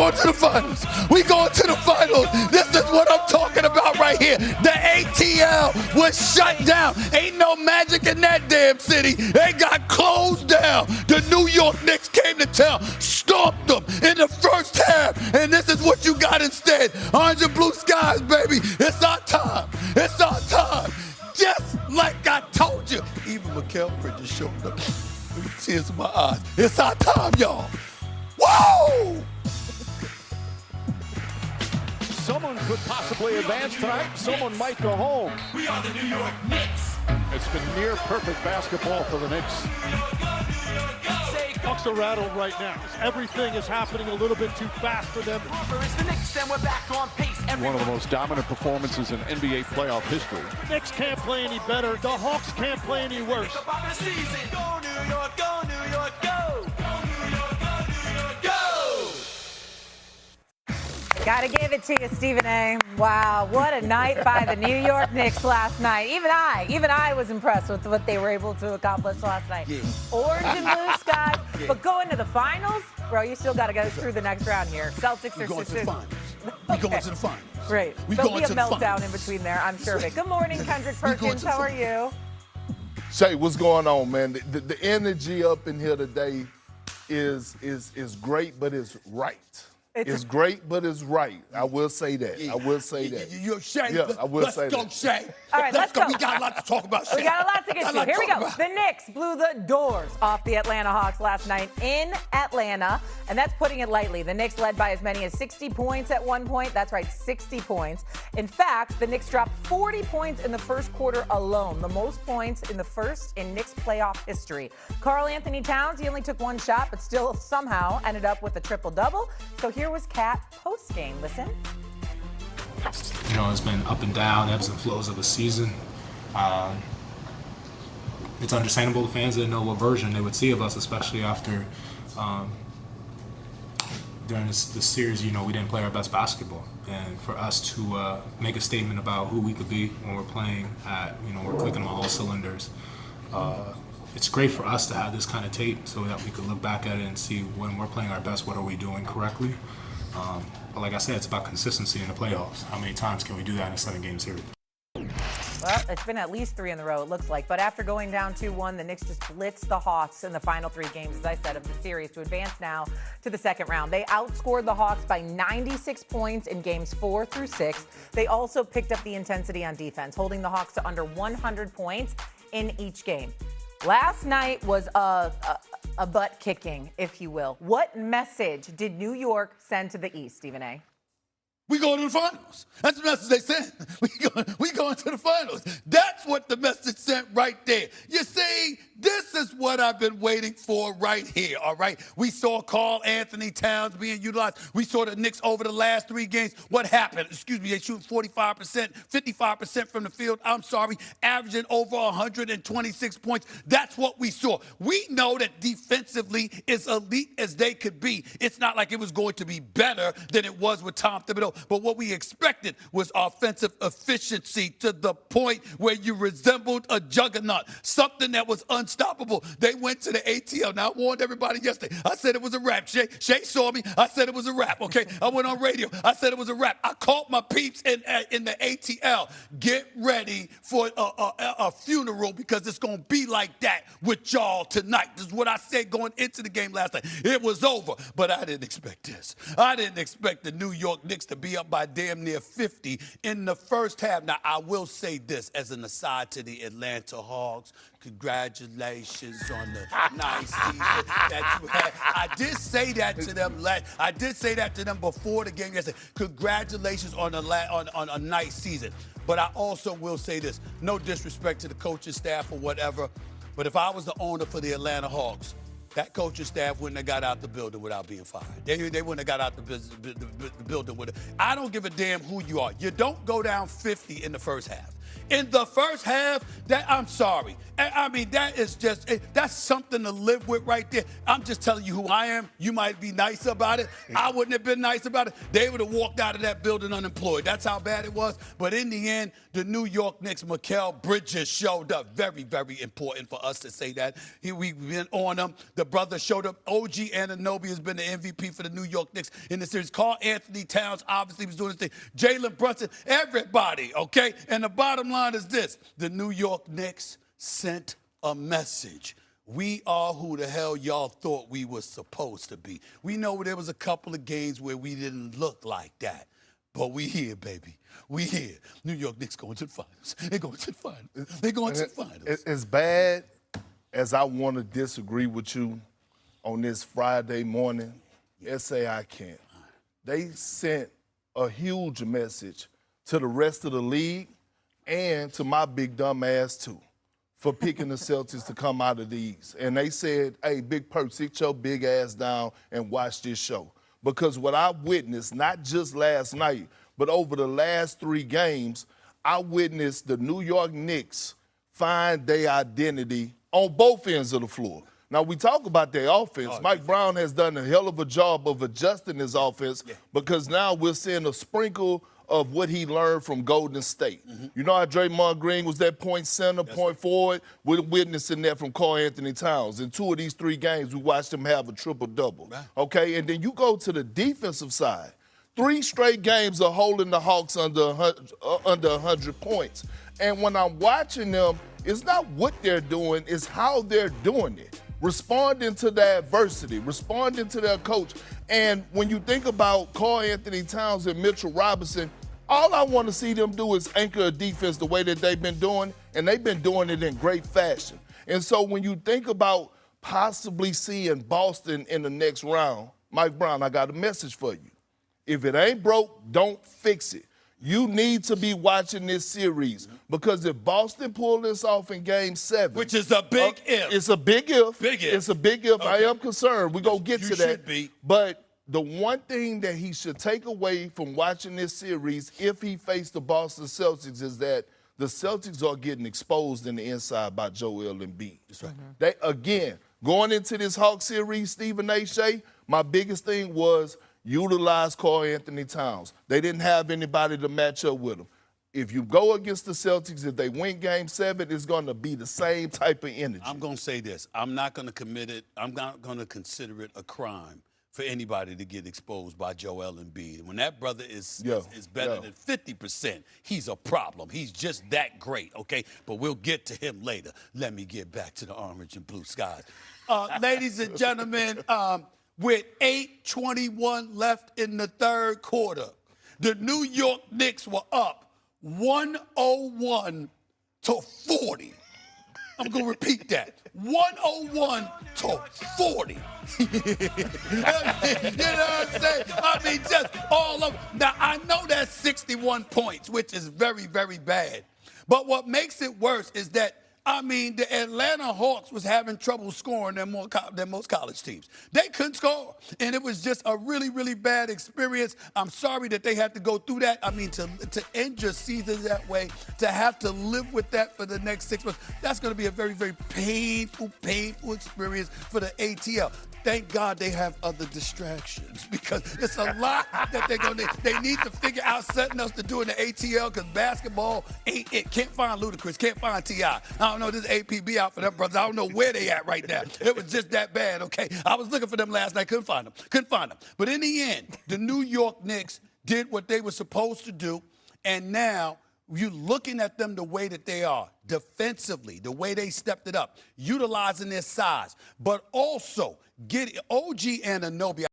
going to the finals. We going to the finals. This is what I'm talking about right here. The ATL was shut down. Ain't no magic in that damn city. They got closed down. The New York Knicks came to town, stomped them in the first half, and this is what you got instead. Orange and blue skies, baby. It's our time. It's our time. Just like I told you. Even Mikal Bridges showed up with tears in my eyes. It's our time, y'all. Whoa! Someone could possibly advance tonight. Someone might go home. We are the New York Knicks. It's been near perfect basketball for the Knicks. Bucks are rattled right now. Everything is happening a little bit too fast for them. It's the Knicks, and we're back on pace. One of the most dominant performances in NBA playoff history. Knicks can't play any better. The Hawks can't play any worse. Go New York, go New York, go! Go New York, go New York, go! Gotta give it to you, Stephen A. Wow, what a night by the New York Knicks last night. Even I was impressed with what they were able to accomplish last night. Yeah. Orange and blue skies, but going to the finals, bro, you still gotta go through the next round here. Celtics We're are going to the soon. finals. We're going to the finals. Great. There'll be a meltdown in between there, I'm sure of it. Good morning, Kendrick Perkins. How are you? Shay, what's going on, man? The energy up in here today is great, but it's right. It's great, but it's right. I will say that. Yeah. I will say that. You're Shay. Yeah, I will say Let's go, that. Shay. All right, let's go. We got a lot to talk about, Shay. We got a lot to get to. Here we go. The Knicks blew the doors off the Atlanta Hawks last night in Atlanta, and that's putting it lightly. The Knicks led by as many as 60 points at one point. That's right, 60 points. In fact, the Knicks dropped 40 points in the first quarter alone, the most points in the first in Knicks playoff history. Karl Anthony Towns, he only took one shot, but still somehow ended up with a triple-double. So here was KAT post-game. Listen. You know, it's been up and down, ebbs and flows of a season. It's understandable the fans didn't know what version they would see of us, especially after during this series, you know, we didn't play our best basketball. And for us to make a statement about who we could be when we're playing at, you know, we're clicking on all cylinders. It's great for us to have this kind of tape so that we could look back at it and see when we're playing our best, what are we doing correctly. But like I said, it's about consistency in the playoffs. How many times can we do that in a 7-game series? Well, it's been at least 3 in a row, it looks like. But after going down 2-1, the Knicks just blitzed the Hawks in the final 3 games, as I said, of the series to advance now to the second round. They outscored the Hawks by 96 points in games 4 through 6. They also picked up the intensity on defense, holding the Hawks to under 100 points in each game. Last night was a butt kicking, if you will. What message did New York send to the East, Stephen A.? We going to the finals. That's the message they sent. We going to the finals. That's what the message sent right there. You see, this is what I've been waiting for right here, all right? We saw Karl Anthony Towns being utilized. We saw the Knicks over the last 3 games. What happened? Excuse me, they shooting 45%, 55% from the field. I'm sorry, averaging over 126 points. That's what we saw. We know that defensively as elite as they could be. It's not like it was going to be better than it was with Tom Thibodeau. But what we expected was offensive efficiency to the point where you resembled a juggernaut, something that was unstoppable. They went to the ATL. Now, I warned everybody yesterday. I said it was a wrap. Shay saw me. I said it was a wrap, okay? I went on radio. I said it was a wrap. I called my peeps in the ATL. Get ready for a funeral because it's going to be like that with y'all tonight. This is what I said going into the game last night. It was over, but I didn't expect this. I didn't expect the New York Knicks to be up by damn near 50 in the first half. Now, I will say this as an aside to the Atlanta Hawks. Congratulations on the nice season that you had. I did say that to them. I did say that to them before the game yesterday. Congratulations on a nice season. But I also will say this. No disrespect to the coaching staff or whatever, but if I was the owner for the Atlanta Hawks, that coaching staff wouldn't have got out the building without being fired. They wouldn't have got out the building with it. I don't give a damn who you are. You don't go down 50 in the first half. in the first half, I'm sorry. I mean, that is just, that's something to live with right there. I'm just telling you who I am. You might be nice about it. I wouldn't have been nice about it. They would have walked out of that building unemployed. That's how bad it was. But in the end, the New York Knicks, Mikal Bridges showed up. Very, very important for us to say that. We've been on them. The brother showed up. OG Anunoby has been the MVP for the New York Knicks in the series. Karl Anthony Towns obviously was doing his thing. Jalen Brunson, everybody, okay? And the bottom line is this. The New York Knicks sent a message. We are who the hell y'all thought we were supposed to be. We know there was a couple of games where we didn't look like that. But we here, baby. We here. New York Knicks going to the finals. They're going to the finals. They're going to the finals. As bad as I want to disagree with you on this Friday morning, say I can't. They sent a huge message to the rest of the league and to my big dumb ass too, for picking the Celtics to come out of these. And they said, hey, Big Perk, sit your big ass down and watch this show. Because what I witnessed, not just last night, but over the last 3 games, I witnessed the New York Knicks find their identity on both ends of the floor. Now, we talk about their offense. Mike Brown has done a hell of a job of adjusting his offense because now we're seeing a sprinkle of what he learned from Golden State. You know how Draymond Green was that point center, point forward? We're witnessing that from Karl Anthony Towns. In 2 of these 3 games, we watched him have a triple-double. Okay, and then you go to the defensive side. 3 straight games of holding the Hawks under 100 points. And when I'm watching them, it's not what they're doing, it's how they're doing it. Responding to the adversity, responding to their coach. And when you think about Karl Anthony Towns and Mitchell Robinson, all I want to see them do is anchor a defense the way that they've been doing, and they've been doing it in great fashion. And so when you think about possibly seeing Boston in the next round, Mike Brown, I got a message for you. If it ain't broke, don't fix it. You need to be watching this series because if Boston pull this off in Game 7, which is a big if. It's a big if. Big if. It's a big if. I am concerned. We're going to get to that. You should be. But the one thing that he should take away from watching this series if he faced the Boston Celtics is that the Celtics are getting exposed in the inside by Joel Embiid. That's right. They, again, going into this Hawks series, Stephen A. Shea, my biggest thing was utilize Karl Anthony Towns. They didn't have anybody to match up with him. If you go against the Celtics, if they win Game 7, it's going to be the same type of energy. I'm going to say this. I'm not going to commit it. I'm not going to consider it a crime for anybody to get exposed by Joel Embiid. When that brother is better than 50%, he's a problem. He's just that great, okay? But we'll get to him later. Let me get back to the orange and blue skies. Ladies and gentlemen, with 8:21 left in the third quarter, the New York Knicks were up 101 to 40. I'm going to repeat that. 101 to 40. You know what I'm saying? I mean, just all of them. Now, I know that's 61 points, which is very, very bad. But what makes it worse is that I mean, the Atlanta Hawks was having trouble scoring than most college teams. They couldn't score, and it was just a really, really bad experience. I'm sorry that they had to go through that. I mean, to end your season that way, to have to live with that for the next 6 months, that's going to be a very, very painful experience for the ATL. Thank God they have other distractions because it's a lot that they need to figure out something else to do in the ATL because basketball ain't it. Can't find Ludacris, can't find T.I. I don't know, this APB out for them brothers. I don't know where they at right now. It was just that bad, okay? I was looking for them last night, couldn't find them. But in the end, the New York Knicks did what they were supposed to do, and now you're looking at them the way that they are, defensively, the way they stepped it up, utilizing their size, but also get OG Anunoby.